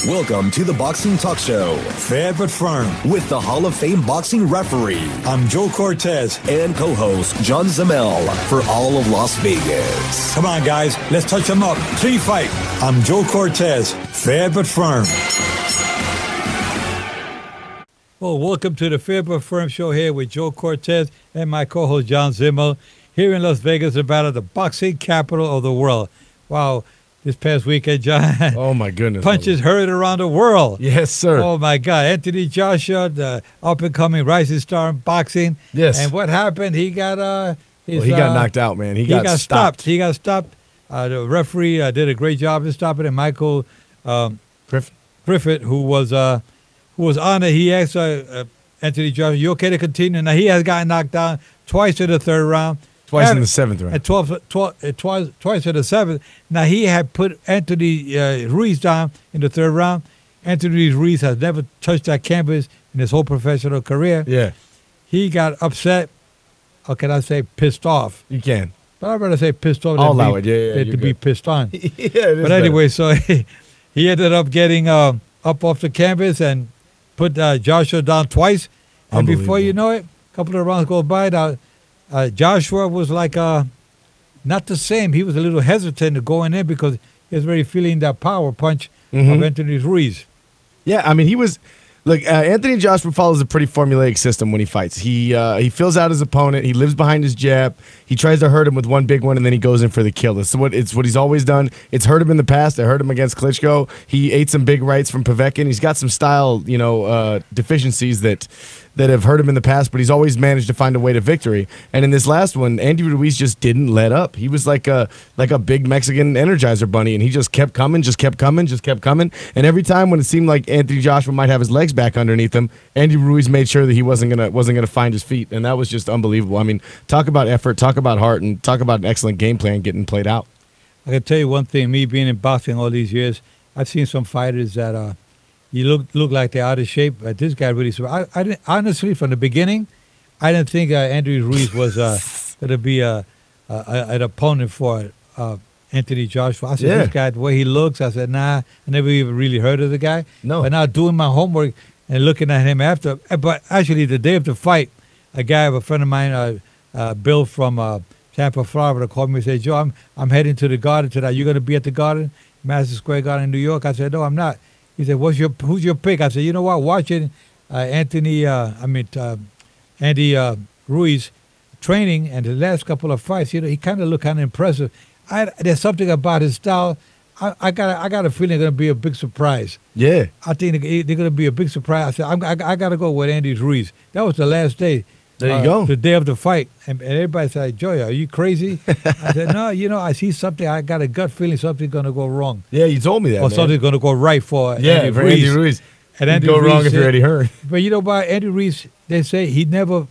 Welcome to the Boxing Talk Show. Fair but firm. With the Hall of Fame boxing referee. I'm Joe Cortez. And co-host John Zamel for all of Las Vegas. Come on, guys. Let's touch them up. Clean fight. I'm Joe Cortez. Fair but firm. Well, welcome to the Fair but Firm show here with Joe Cortez and my co-host John Zimmel here in Las Vegas, Nevada, the boxing capital of the world. Wow. This past weekend, John. Oh, my goodness. Punches heard around the world. Yes, sir. Oh, my God. Anthony Joshua, the up-and-coming rising star in boxing. Yes. And what happened? He got he got knocked out, man. He got stopped. He got stopped. The referee did a great job in stopping it. Michael Griffith, who was on it, he asked Anthony Joshua, you okay to continue? Now, he has gotten knocked down twice in the third round. Twice in the seventh round. And twice in the seventh. Now, he had put Anthony Ruiz down in the third round. Anthony Ruiz has never touched that canvas in his whole professional career. Yeah. He got upset, or can I say pissed off? You can. But I'd rather say pissed off I'll than allow it. Yeah, to be pissed on. Yeah, it is But anyway, so he ended up getting up off the canvas and put Joshua down twice. And before you know it, a couple of rounds go by. Now, Joshua was like not the same. He was a little hesitant to go in because he was already feeling that power punch of Anthony Ruiz. Yeah, I mean, he was. Look, Anthony Joshua follows a pretty formulaic system when he fights. He fills out his opponent. He lives behind his jab. He tries to hurt him with one big one, and then he goes in for the kill. It's what he's always done. It's hurt him in the past. It hurt him against Klitschko. He ate some big rights from Povetkin. He's got some style, deficiencies that have hurt him in the past, but he's always managed to find a way to victory. And in this last one, Andy Ruiz just didn't let up. He was like a big Mexican Energizer bunny, and he just kept coming. And every time when it seemed like Anthony Joshua might have his legs back underneath him, Andy Ruiz made sure that he wasn't gonna find his feet, and that was just unbelievable. I mean, talk about effort, talk about heart, and talk about an excellent game plan getting played out. I can tell you one thing. Me being in boxing all these years, I've seen some fighters that you look like they're out of shape. But this guy really. I didn't, honestly, from the beginning, I didn't think Andy Ruiz was going to be an opponent for Anthony Joshua. I said, this guy, the way he looks, I said, nah, I never even really heard of the guy. No. But now doing my homework and looking at him after, but actually the day of the fight, a friend of mine, Bill from Tampa, Florida, called me and said, Joe, I'm heading to the Garden tonight. You going to be at the Garden, Madison Square Garden in New York? I said, no, I'm not. He said, who's your pick? I said, you know what, watching Andy Ruiz training and the last couple of fights, he kind of looked kind of impressive. There's something about his style. I got a feeling it's going to be a big surprise. Yeah. I think they're going to be a big surprise. I said, I got to go with Andy Ruiz. That was the last day. There you go. The day of the fight. And everybody said, Joey, are you crazy? I said, no, I see something. I got a gut feeling something's going to go wrong. Yeah, you told me that, or something's going to go right for Andy Ruiz. Andy Ruiz. And Andy go Ruiz wrong if you're already hurt. But you know what? Andy Ruiz, they say he never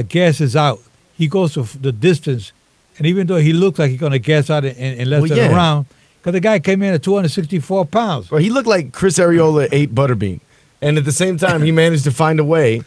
gasses out. He goes to the distance. And even though he looks like he's going to gas out in less than a round, because the guy came in at 264 pounds. Well, he looked like Chris Arreola ate Butterbean. And at the same time, he managed to find a way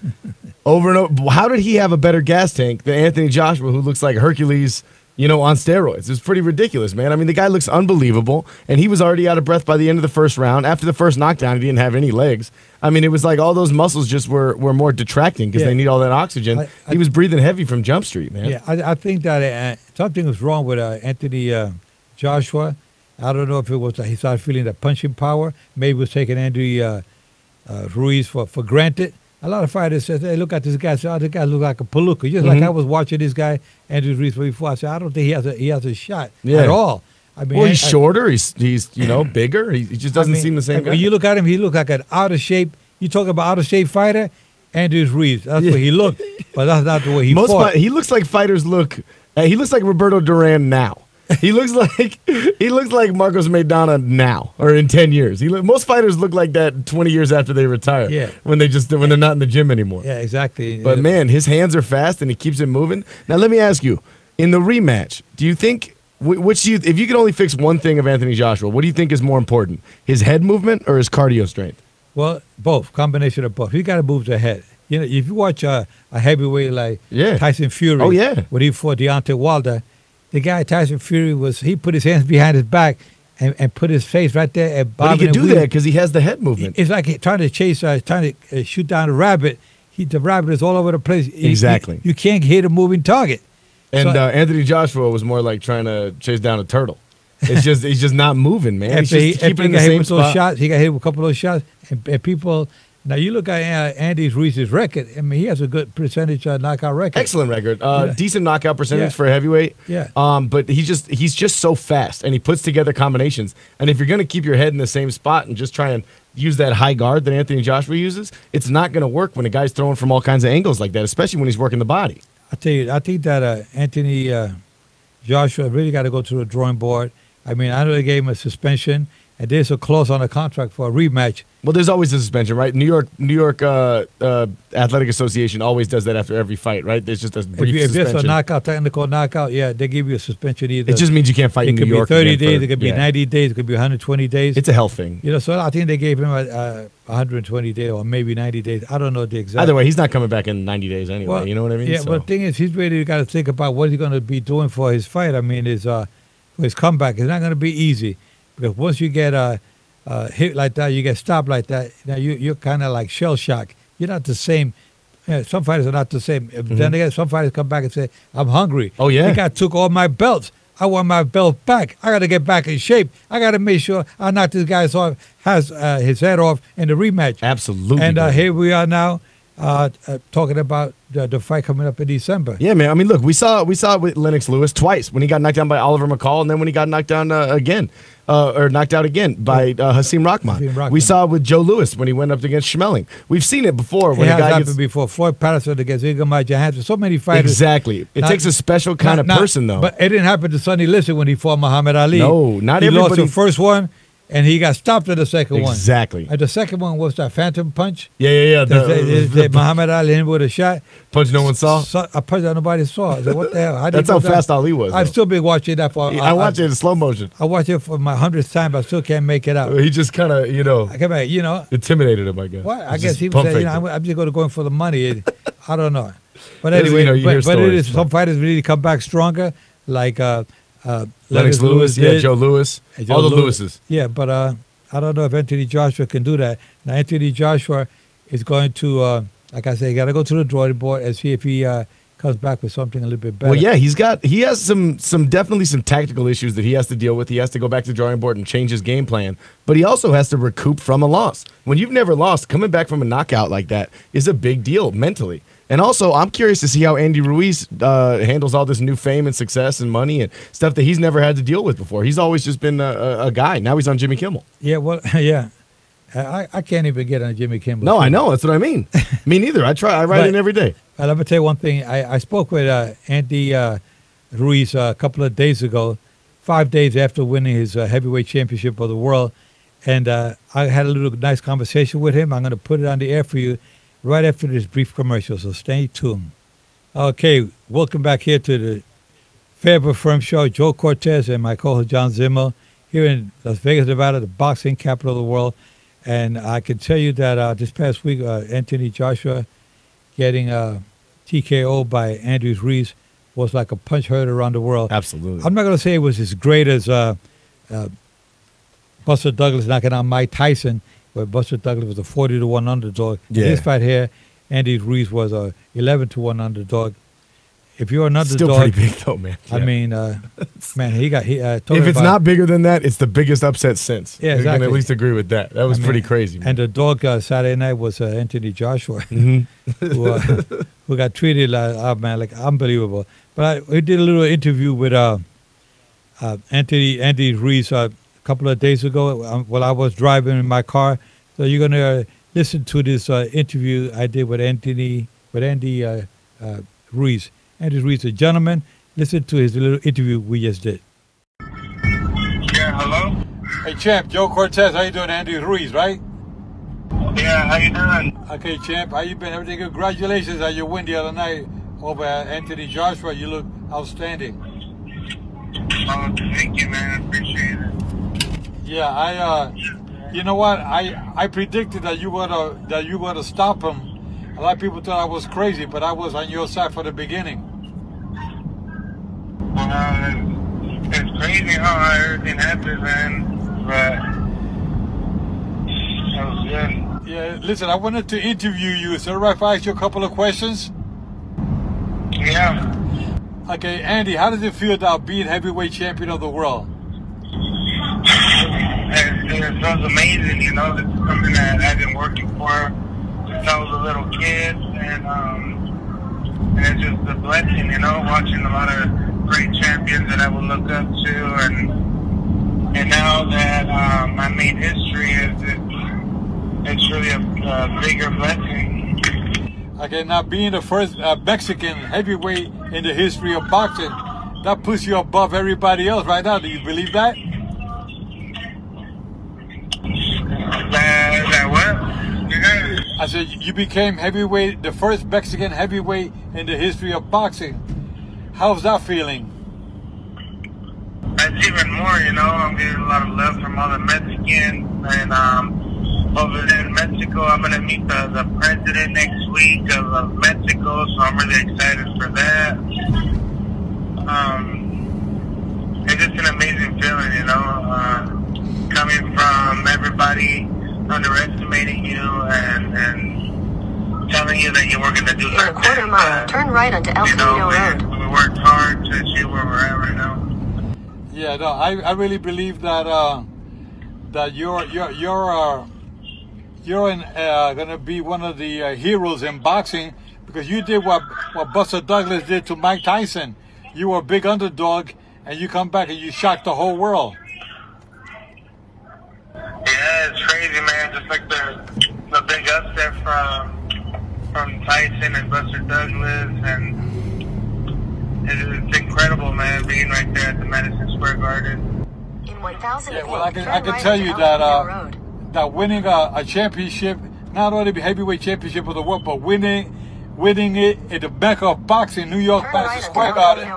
over and over. How did he have a better gas tank than Anthony Joshua, who looks like Hercules, on steroids? It's pretty ridiculous, man. I mean, the guy looks unbelievable, and he was already out of breath by the end of the first round. After the first knockdown, he didn't have any legs. I mean, it was like all those muscles just were more detracting because they need all that oxygen. He was breathing heavy from Jump Street, man. Yeah, I think that something was wrong with Anthony Joshua. I don't know if it was he started feeling that punching power. Maybe he was taking Andy Ruiz for granted. A lot of fighters said, hey, look at this guy. So, this guy looks like a palooka. Just like I was watching this guy, Andy Ruiz, before. I said, I don't think he has a shot at all. I mean, he's shorter. He's bigger. He just doesn't seem the same guy. When you look at him, he looks like an out of shape. You talk about out of shape fighter, Andy Ruiz. That's what he looked, but that's not the way he fought. He looks like fighters look. He looks like Roberto Duran now. He looks like Marcos Maidana now, or in 10 years. Most fighters look like that 20 years after they retire. Yeah. When they're not in the gym anymore. Yeah, exactly. But man, his hands are fast and he keeps it moving. Now let me ask you, in the rematch, do you think if you could only fix one thing of Anthony Joshua, what do you think is more important, his head movement or his cardio strength? Well, both, combination of both. He got to move the head. If you watch a heavyweight like Tyson Fury, when he fought Deontay Wilder. The guy, Tyson Fury, he put his hands behind his back, and put his face right there and But he bobbing can do and that weaving. because he has the head movement. It's like trying to chase, trying to shoot down a rabbit. The rabbit is all over the place. Exactly. You can't hit a moving target. And So- Anthony Joshua was more like trying to chase down a turtle. It's just he's just not moving, man. He's just After keeping he in the got hit same with those spot. shots, he got hit with a couple of those shots, and people. Now you look at Andy Ruiz's record. I mean, he has a good percentage knockout record. Excellent record. Decent knockout percentage Yeah. for a heavyweight. Yeah. But he's just so fast, and he puts together combinations. And if you're going to keep your head in the same spot and just try and use that high guard that Anthony Joshua uses, it's not going to work when a guy's throwing from all kinds of angles like that, especially when he's working the body. I tell you, I think that Anthony Joshua really got to go to the drawing board. I mean, I know they gave him a suspension, and there's a clause on the contract for a rematch. Well, there's always a suspension, right? New York Athletic Association always does that after every fight, right? There's just a brief If it's suspension. a knockout, technical knockout, yeah, they give you a suspension either. It just means you can't fight it in could New York. be 30 again days, for- it could be yeah. 90 days, it could be 120 days. It's a health thing. You know, so I think they gave him 120 days or maybe 90 days. I don't know the exact. Either way, he's not coming back in 90 days anyway. You know what I mean? Yeah, So- but the thing is, he's really got to think about what he's going to be doing for his fight. I mean, for his comeback, it's not going to be easy because once you get hit like that, you get stopped like that. Now you're kind of like shell shock. You're not the same. Yeah, some fighters are not the same. Then again, some fighters come back and say, "I'm hungry." Oh, yeah. the guy took all my belts. I want my belt back. I got to get back in shape. I got to make sure I knock this guy's off, his head off in the rematch. Absolutely. And man. here we are now talking about the fight coming up in December. Yeah, man. I mean, look, we saw it with Lennox Lewis twice when he got knocked down by Oliver McCall, and then when he got knocked down again, or knocked out again by Hasim Rahman. Hasim Rahman. We saw it with Joe Lewis when he went up against Schmeling. We've seen it before It when a has guy happened gets before. Floyd Patterson against Igor Johansson. So many fighters. exactly. It Not- takes a special kind of Not- person, though. But it didn't happen to Sonny Liston when he fought Muhammad Ali. No, not he everybody- lost the first one, and he got stopped in the second one. Exactly. And the second one was that phantom punch. Yeah. That Muhammad Ali hit him with a shot. punch no one saw. A punch that nobody saw. I said, what the hell? That's how fast Ali was. I've though. still been watching that for. I watched it in slow motion. I watched it for my 100th time, but I still can't make it out. He just kind of, I come back, intimidated him, I guess. Well, I Just guess he was pump saying, faked him. I'm just going for the money. I don't know. But There's, anyway, you hear but it is, stories. some fighters really come back stronger, like Lennox Lewis, yeah, did. Joe Lewis, And Joe all the Lewis. Lewises. Yeah, but I don't know if Anthony Joshua can do that. Now, Anthony Joshua is going to, like I said, got to go to the drawing board and see if he comes back with something a little bit better. Well, yeah, he has some definitely some tactical issues that he has to deal with. He has to go back to the drawing board and change his game plan, but he also has to recoup from a loss. When you've never lost, coming back from a knockout like that is a big deal mentally. And also, I'm curious to see how Andy Ruiz handles all this new fame and success and money and stuff that he's never had to deal with before. He's always just been a guy. Now he's on Jimmy Kimmel. Yeah, well, yeah. I can't even get on Jimmy Kimmel. No, I know. That's what I mean. Me neither. I write But- in every day. Let me tell you one thing. I spoke with Andy Ruiz a couple of days ago, 5 days after winning his heavyweight championship of the world. And I had a little nice conversation with him. I'm going to put it on the air for you right after this brief commercial, so stay tuned. Okay, welcome back here to the Fairburn Firm Show. Joe Cortez and my co-host John Zimmer here in Las Vegas, Nevada, the boxing capital of the world. And I can tell you that this past week, Anthony Joshua getting TKO by Andy Ruiz was like a punch heard around the world. Absolutely. I'm not going to say it was as great as Buster Douglas knocking out Mike Tyson, where Buster Douglas was a 40-1 underdog. In Yeah. this fight here, Andy Ruiz was a 11-1 underdog. If you're an underdog, Still pretty big though, man. I Yeah. mean, man, he got. If it's not bigger than that, it's the biggest upset since. Yeah, You can exactly. at least agree with that. That was pretty crazy, man. And the dog Saturday night was Anthony Joshua, Mm-hmm. who got treated like unbelievable. But we did a little interview with Andy Ruiz a couple of days ago while I was driving in my car. So you're gonna listen to this interview I did with Andy Ruiz. Andy Ruiz, a gentleman. Listen to his little interview we just did. Yeah, hello? Hey, champ, Joe Cortez. How you doing? Andy Ruiz, right? Yeah, how you doing? Okay, champ, how you been? Everything good? Congratulations on your win the other night over Anthony Joshua. You look outstanding. Oh, thank you, man. I appreciate it. Yeah, you know what? I predicted that you were to stop him. A lot of people thought I was crazy, but I was on your side from the beginning. Well, it's crazy how everything happens, man. but that was good. Yeah, listen, I wanted to interview you. Is it all right if I ask you a couple of questions? Yeah. Okay, Andy, how does it feel about being heavyweight champion of the world? It feels amazing, you know. This is something that I've been working for since I was a little kid, and it's just a blessing, you know, watching a lot of great champions that I would look up to, and now that I made history, it's really a bigger blessing. Okay, now being the first Mexican heavyweight in the history of boxing, that puts you above everybody else right now. Do you believe that? That what? I said you became heavyweight, the first Mexican heavyweight in the history of boxing. How's that feeling? That's even more, you know. I'm getting a lot of love from all the Mexicans, and over there in Mexico, I'm going to meet the president next week of Mexico, so I'm really excited for that. It's just an amazing feeling, you know, coming from everybody underestimating you and telling you that you were going to do in a quarter mile, turn right onto El Camino Road. We worked hard to achieve where we're at right now. Yeah, no, I really believe that that you're gonna be one of the heroes in boxing, because you did what Buster Douglas did to Mike Tyson. You were a big underdog, and you come back and you shocked the whole world. Yeah, it's crazy, man. Just like the big upset from Tyson and Buster Douglas, and it's incredible, man, being right there at the Madison Square Garden. In 1,000 Yeah, well, I can tell you that that winning a championship, not only the heavyweight championship of the world, but winning it at the Mecca of boxing, New York Madison Square Garden,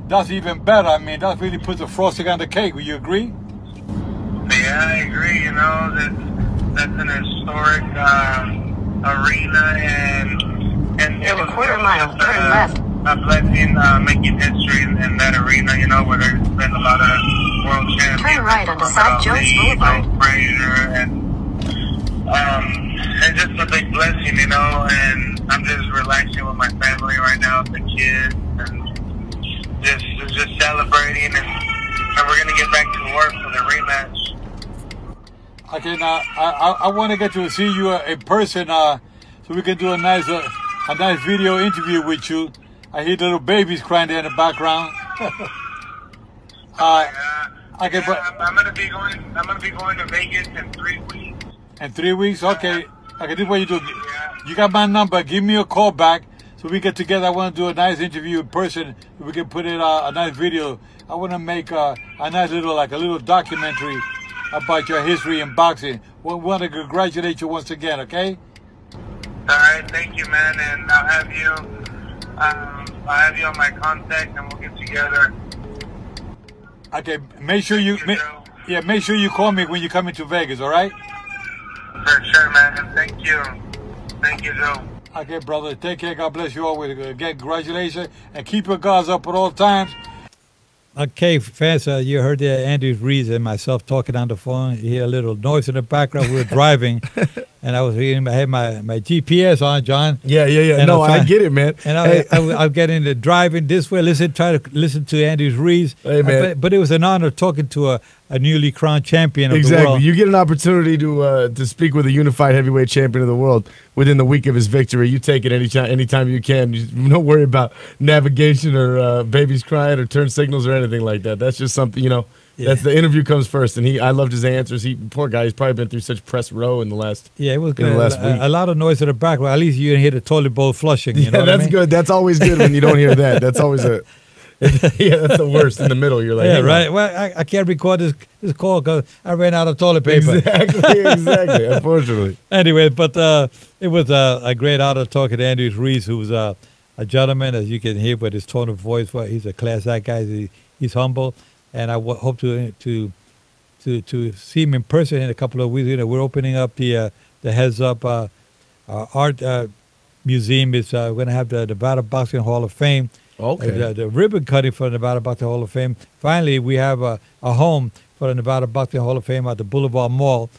that's even better. I mean, that really puts the frosting on the cake. Will you agree? Yeah, I agree. You know, that's an historic arena, and in a quarter mile, turn left. A blessing making history in that arena, you know, where there's been a lot of world champions. Turn right onto South Jones Boulevard. Frazier, and it's just a big blessing, you know, and I'm just relaxing with my family right now, the kids, and just celebrating, and we're going to get back to work for the rematch. Okay, now I want to get to see you in person, so we can do a nice video interview with you. I hear little babies crying there in the background. I'm gonna be going to Vegas in 3 weeks. In 3 weeks? Okay. Okay, this is what you do. You got my number. Give me a call back so we get together. I want to do a nice interview in person. So we can put in a nice video. I want to make a nice little documentary about your history in boxing. We want to congratulate you once again, okay? All right, thank you, man, and I'll have you on my contact, and we'll get together. Okay, make sure you call me when you come into Vegas, all right? For sure, man. Thank you, Joe. Okay, brother. Take care. God bless you always. Again, congratulations, and keep your guards up at all times. Okay, fans, you heard Andy Ruiz and myself talking on the phone. You hear a little noise in the background. We were driving, and I had my GPS on, John. Yeah. No, I get it, man. And I'll get into driving this way. Try to listen to Andy Ruiz. Hey, man. But it was an honor talking to a newly crowned champion of the world. Exactly. You get an opportunity to speak with a unified heavyweight champion of the world within the week of his victory. You take it anytime you can. Don't worry about navigation or babies crying or turn signals or anything like that. That's just something, you know. Yeah. That's the interview comes first, and I loved his answers. Poor guy, he's probably been through such press row in the last. Yeah, it was good. A lot of noise in the background. At least you didn't hear the toilet bowl flushing. You know that's what I mean? Good. That's always good when you don't hear that. That's always yeah, that's the worst. In the middle, you're like, yeah, right. Well, I can't record this call because I ran out of toilet paper. Exactly. Unfortunately. Anyway, but it was a great honor talking to Andy Ruiz, who's a gentleman, as you can hear with his tone of voice. He's a class act guy. He's humble, and I hope to see him in person in a couple of weeks. You know, we're opening up the Heads Up Art Museum. It's going to have the Nevada Boxing Hall of Fame. Okay. The ribbon cutting for the Nevada Boxing Hall of Fame. Finally, we have a home for the Nevada Boxing Hall of Fame at the Boulevard Mall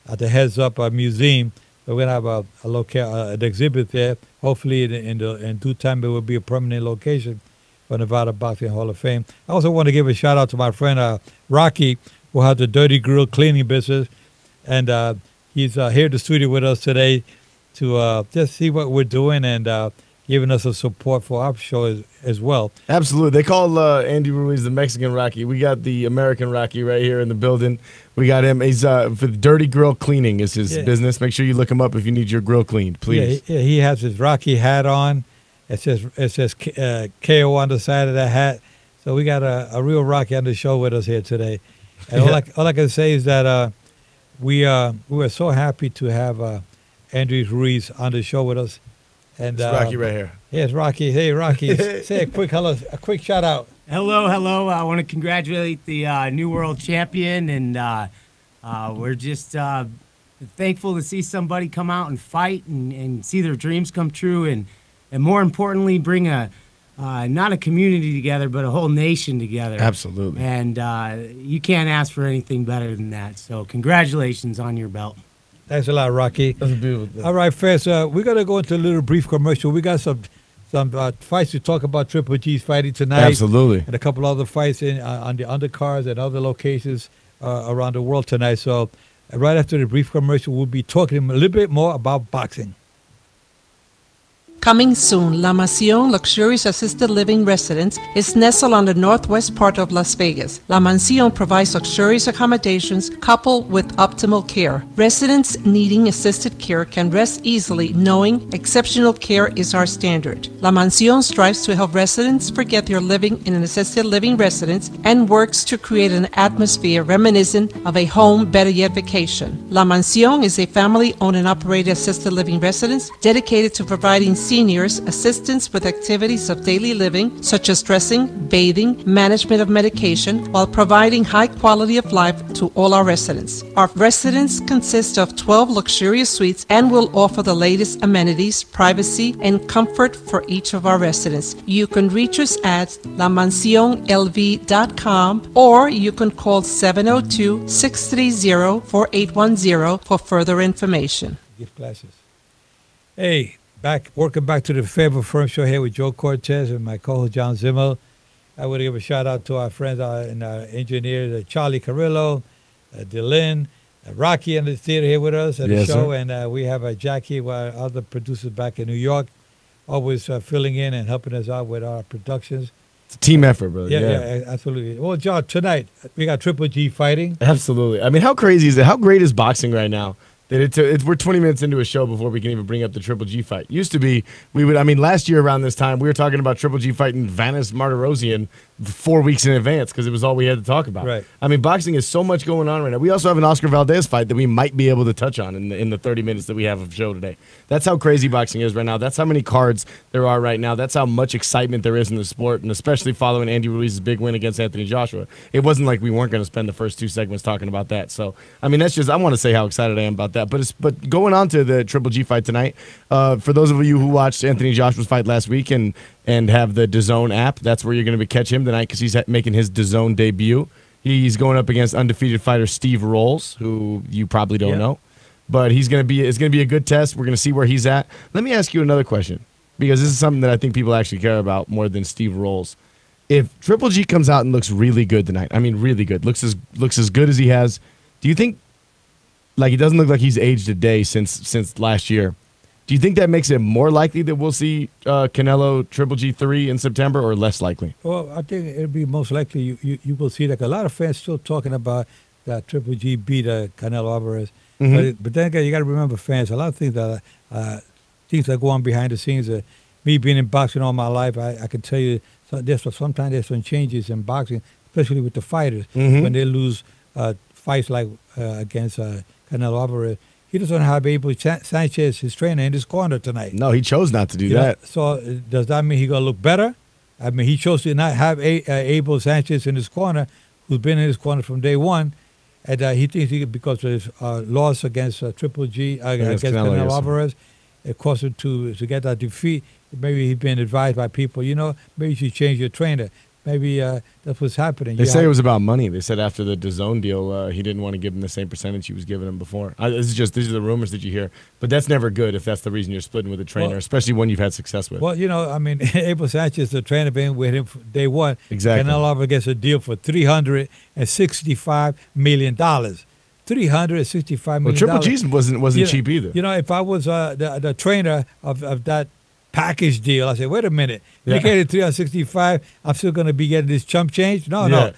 at the Heads Up Museum. So we're going to have an exhibit there. Hopefully in due time it will be a permanent location for Nevada Boxing Hall of Fame. I also want to give a shout out to my friend Rocky, who has the Dirty Grill cleaning business. And he's here at the studio with us today to just see what we're doing and giving us a support for our show as well. Absolutely. They call Andy Ruiz the Mexican Rocky. We got the American Rocky right here in the building. We got him. He's for Dirty Grill Cleaning is his business. Make sure you look him up if you need your grill cleaned, please. Yeah, he has his Rocky hat on. It says KO on the side of that hat. So we got a real Rocky on the show with us here today. And all I can say is that we were so happy to have Andrew Ruiz on the show with us. And it's Rocky right here. Yes, Rocky. Hey, Rocky. Say a quick hello, a quick shout out. Hello. I want to congratulate the new world champion, and we're just thankful to see somebody come out and fight and see their dreams come true, and more importantly, bring not a community together, but a whole nation together. Absolutely. And you can't ask for anything better than that. So congratulations on your belt. Thanks a lot, Rocky. That's beautiful. All right, first, we're going to go into a little brief commercial. We got some fights to talk about. Triple G's fighting tonight. Absolutely. And a couple other fights on the undercards and other locations around the world tonight. So right after the brief commercial, we'll be talking a little bit more about boxing. Coming soon, La Mansión Luxurious Assisted Living Residence is nestled on the northwest part of Las Vegas. La Mansión provides luxurious accommodations coupled with optimal care. Residents needing assisted care can rest easily knowing exceptional care is our standard. La Mansión strives to help residents forget they're living in an assisted living residence and works to create an atmosphere reminiscent of a home, better yet vacation. La Mansión is a family-owned and operated assisted living residence dedicated to providing seniors assistance with activities of daily living such as dressing, bathing, management of medication, while providing high quality of life to all our residents. Our residents consist of 12 luxurious suites and will offer the latest amenities, privacy, and comfort for each of our residents. You can reach us at lamansionlv.com or you can call 702-630-4810 for further information. Gift classes. Hey. Welcome back to the Favorite Firm Show here with Joe Cortez and my co-host John Zimmel. I want to give a shout out to our friends and our engineers, Charlie Carrillo, Dylan, Rocky in the theater here with us at the show, and we have Jackie, our other producers back in New York, always filling in and helping us out with our productions. It's a team effort, brother. Yeah, absolutely. Well, John, tonight we got Triple G fighting. Absolutely. I mean, how crazy is it? How great is boxing right now? We're 20 minutes into a show before we can even bring up the Triple G fight. Used to be, last year around this time, we were talking about Triple G fighting Vanes Martirosyan 4 weeks in advance because it was all we had to talk about. Right. I mean, boxing is so much going on right now. We also have an Oscar Valdez fight that we might be able to touch on in the 30 minutes that we have of show today. That's how crazy boxing is right now. That's how many cards there are right now. That's how much excitement there is in the sport, and especially following Andy Ruiz's big win against Anthony Joshua. It wasn't like we weren't going to spend the first 2 segments talking about that. So, I mean, I want to say how excited I am about that. But going on to the Triple G fight tonight, for those of you who watched Anthony Joshua's fight last week and have the DAZN app, that's where you're going to catch him tonight because he's making his DAZN debut. He's going up against undefeated fighter Steve Rolls, who you probably don't know, but it's going to be a good test. We're going to see where he's at. Let me ask you another question because this is something that I think people actually care about more than Steve Rolls. If Triple G comes out and looks really good tonight, I mean really good, looks as good as he has, do you think? Like, he doesn't look like he's aged a day since last year. Do you think that makes it more likely that we'll see Canelo Triple G 3 in September, or less likely? Well, I think it'll be most likely you will see like a lot of fans still talking about that Triple G beat Canelo Alvarez. Mm-hmm. But then again, you got to remember, fans, a lot of things that go on behind the scenes. Me being in boxing all my life, I can tell you sometimes there's some changes in boxing, especially with the fighters when they lose fights like against Canelo Alvarez. He doesn't have Abel Sanchez, his trainer, in his corner tonight. No, he chose not to do that. So does that mean he's going to look better? I mean, he chose to not have Abel Sanchez in his corner, who's been in his corner from day one. And he thinks because of his loss against Triple G, against Canelo Alvarez, it caused him to get that defeat. Maybe he's been advised by people, maybe you should change your trainer. maybe that's what's happening. They say it was about money. They said after the DAZN deal, he didn't want to give him the same percentage he was giving him before. These are the rumors that you hear, but that's never good if that's the reason you're splitting with a trainer, especially one you've had success with. Well, I mean, Abel Sanchez, the trainer, been with him from day one. Exactly. Canelo Alvarez gets a deal for $365 million. $365 million. Well, Triple G wasn't cheap either. If I was the trainer of that package deal, I say, wait a minute, you're getting 365. I'm still going to be getting this chump change? No.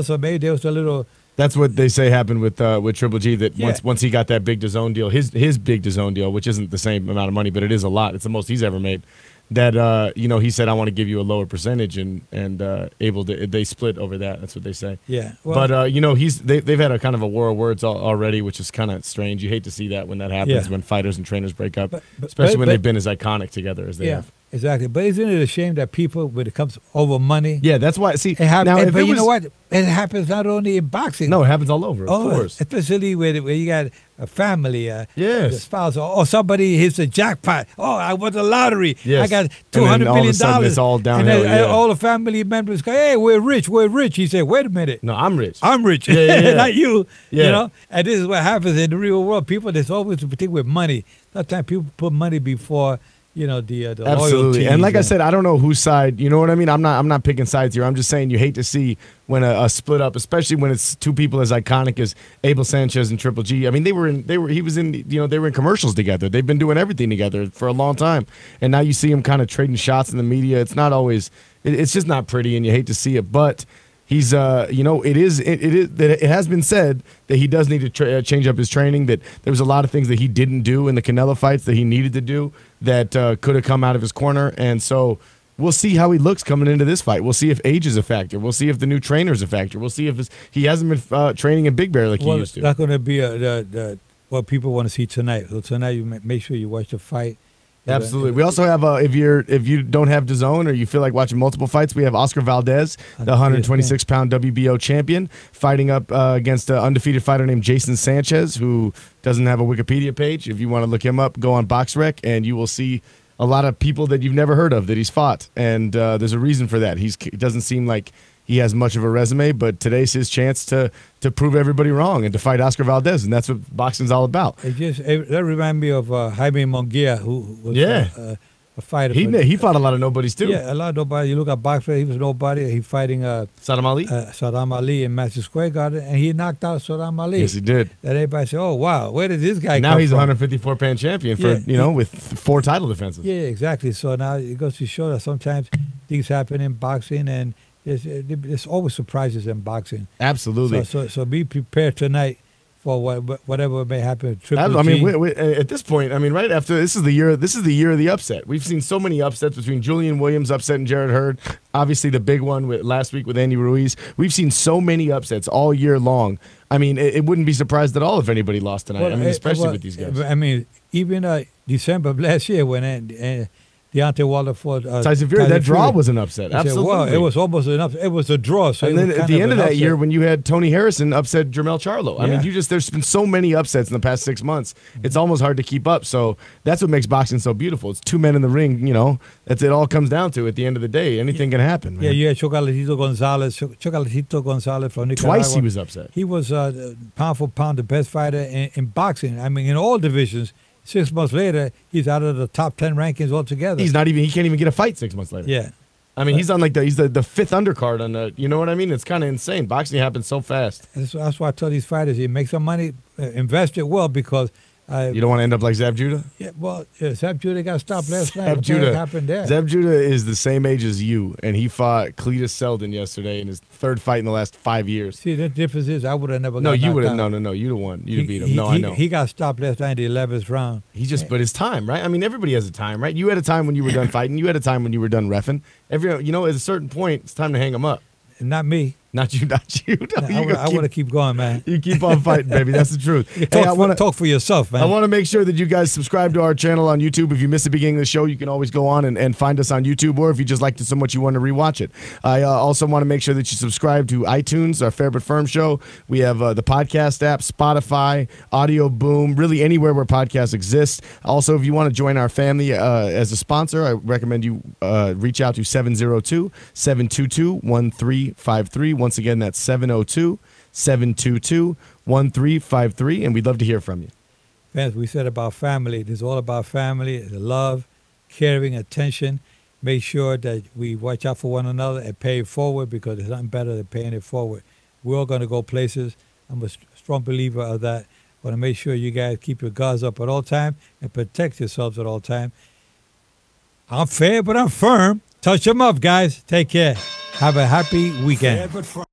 So maybe there was a little. That's what they say happened with Triple G. That once he got that big DAZN deal, his big DAZN deal, which isn't the same amount of money, but it is a lot. It's the most he's ever made. That he said, I want to give you a lower percentage, and they split over that. That's what they say. Yeah. Well, but they've had a kind of a war of words already, which is kind of strange. You hate to see that when that happens, when fighters and trainers break up, especially when they've been as iconic together as they have. Exactly. But isn't it a shame that people, when it comes over money? Yeah, that's why. See, but you know what? It happens not only in boxing. No, it happens all over, of course. Especially where you got a family, a spouse, or somebody hits a jackpot. Oh, I won the lottery. Yes. I got $200 million. It's all downhill. And all the family members go, hey, we're rich. He said, wait a minute. No, I'm rich. Yeah. Not you. Yeah. And this is what happens in the real world. People, there's always a thing with money. Sometimes people put money before the absolutely loyalty. And like I said, I don't know whose side, you know what I mean? I'm not picking sides here. I'm just saying you hate to see when a split up, especially when it's two people as iconic as Abel Sanchez and Triple G. I mean, they were in commercials together. They've been doing everything together for a long time. And now you see them kind of trading shots in the media. It's not always it's just not pretty, and you hate to see it, but he's, it has been said that he does need to change up his training, that there was a lot of things that he didn't do in the Canelo fights that he needed to do that could have come out of his corner. And so we'll see how he looks coming into this fight. We'll see if age is a factor. We'll see if the new trainer is a factor. We'll see if he hasn't been training in Big Bear like he used to. That's going to be what people want to see tonight. So tonight, you make sure you watch the fight. Absolutely. We also have if you don't have DAZN or you feel like watching multiple fights, we have Oscar Valdez, the 126-pound WBO champion, fighting up against an undefeated fighter named Jason Sanchez, who doesn't have a Wikipedia page. If you want to look him up, go on BoxRec, and you will see a lot of people that you've never heard of that he's fought, and there's a reason for that. It doesn't seem like he has much of a resume, but today's his chance to prove everybody wrong and to fight Oscar Valdez, and that's what boxing's all about. That reminds me of Jaime Munguia, who was a fighter. He fought a lot of nobodies too. Yeah, a lot of nobody. You look at boxing, he was nobody. He fighting Saddam Ali? Saddam Ali in Madison Square Garden, and he knocked out Saddam Ali. Yes, he did. And everybody said, "Oh wow, where did this guy?" Now he's come a from? 154-pound champion with 4 title defenses. Yeah, exactly. So now it goes to show that sometimes things happen in boxing, and there's always surprises in boxing. Absolutely. So be prepared tonight for whatever may happen with Triple G. I mean, at this point, I mean, right after this is the year of the upset. We've seen so many upsets between Julian Williams upsetting Jarrett Hurd. Obviously, the big one last week with Andy Ruiz. We've seen so many upsets all year long. I mean, it wouldn't be surprised at all if anybody lost tonight. Especially with these guys. I mean, even December of last year when Deontay Wilder fought Tyson Fury. That draw was an upset. Absolutely. Well, it was almost enough. It was a draw. So and then at the end of that year, when you had Tony Harrison upset Jermell Charlo, I mean, there's been so many upsets in the past 6 months. It's almost hard to keep up. So that's what makes boxing so beautiful. It's 2 men in the ring. That's it. All comes down to at the end of the day. Anything can happen. Man. Yeah, you had Chocolatito Gonzalez from Nicaragua. Twice he was upset. He was pound for pound the best fighter in boxing. I mean, in all divisions. 6 months later, he's out of the top 10 rankings altogether. He can't even get a fight 6 months later. Yeah. I mean, he's on he's the fifth undercard on the, you know what I mean? It's kind of insane. Boxing happens so fast. That's why I tell these fighters, you make some money, invest it well, because you don't want to end up like Zab Judah? Yeah, well, Zab Judah got stopped last night. Zab Judah. What happened there? Zab Judah is the same age as you, and he fought Cletus Selden yesterday in his 3rd fight in the last 5 years. See, the difference is I would have never. No, you would have. No, you'd have won. You'd have beat him. I know. He got stopped last night in the 11th round. But his time, right? I mean, everybody has a time, right? You had a time when you were done fighting. You had a time when you were done reffing. At a certain point, it's time to hang him up. Not me. Not you. I want to keep going, man. You keep on fighting, baby. That's the truth. Talk for yourself, man. I want to make sure that you guys subscribe to our channel on YouTube. If you miss the beginning of the show, you can always go on and find us on YouTube, or if you just liked it so much you want to rewatch it. I also want to make sure that you subscribe to iTunes, our Fair But Firm show. We have the podcast app, Spotify, Audio Boom, really anywhere where podcasts exist. Also, if you want to join our family as a sponsor, I recommend you reach out to 702-722-1353. Once again, that's 702-722-1353, and we'd love to hear from you. Fans, we said about family. It is all about family, the love, caring, attention. Make sure that we watch out for one another and pay it forward, because there's nothing better than paying it forward. We're all going to go places. I'm a strong believer of that. Want to make sure you guys keep your guards up at all time and protect yourselves at all time. I'm fair, but I'm firm. Touch them up, guys. Take care. Have a happy weekend. Fair but firm.